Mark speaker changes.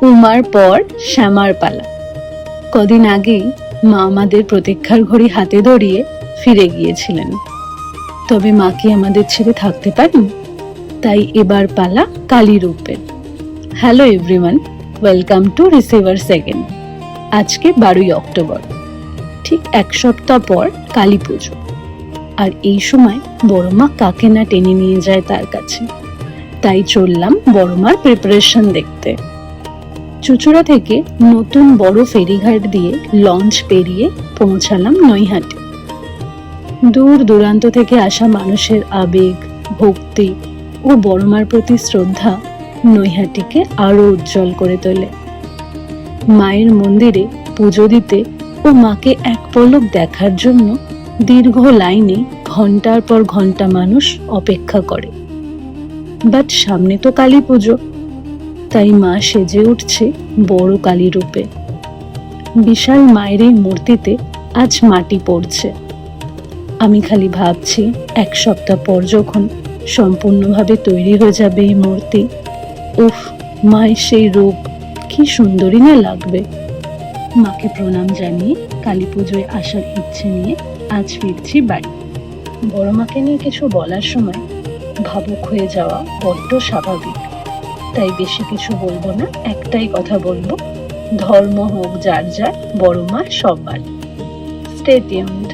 Speaker 1: উমার পর শ্যামার পালা। কদিন আগেই মা আমাদের প্রতীক্ষার ঘড়ি হাতে ধরিয়ে ফিরে গিয়েছিলেন। তবে মা কি আমাদের ছেড়ে থাকতে পারেন? তাই এবার পালা কালী রূপের। Hello everyone, welcome to receiver second. আজকে 12ই অক্টোবর, ঠিক এক সপ্তাহ পর কালী পুজো। আর এই সময় বড় মা কাকে না টেনে নিয়ে যায় তার কাছে। তাই চললাম বড় মার প্রিপারেশন দেখতে। চুচুড়া থেকে নতুন বড় ফেরিঘাট দিয়ে লঞ্চ পেরিয়ে পৌঁছালাম নৈহাটি। দূর দূরান্ত থেকে আসা মানুষের আবেগ, ভক্তি ও বড়মার প্রতি শ্রদ্ধা নৈহাটিকে আরো উজ্জ্বল করে তোলে। মায়ের মন্দিরে পুজো দিতে ও মাকে এক পলক দেখার জন্য দীর্ঘ লাইনে ঘন্টার পর ঘন্টা মানুষ অপেক্ষা করে। বাট সামনে তো কালী পুজো, তাই মা সেজে উঠছে বড় কালী রূপে। বিশাল মায়ের এই মূর্তিতে আজ মাটি পড়ছে। আমি খালি ভাবছি, এক সপ্তাহ পর যখন সম্পূর্ণভাবে তৈরি হয়ে যাবে এই মূর্তি, উফ, মায়ের সেই রূপ কি সুন্দরী না লাগবে। মাকে প্রণাম জানিয়ে কালী পুজোয় আসার ইচ্ছে নিয়ে আজ ফিরছি বাড়ি। বড় মাকে নিয়ে কিছু বলার সময় ভাবুক হয়ে যাওয়া বড্ড স্বাভাবিক, তাই বেশি কিছু বলবো না। একটাই কথা বলবো, ধর্ম হোক যার যার, বড় মা সবার। Stay tuned.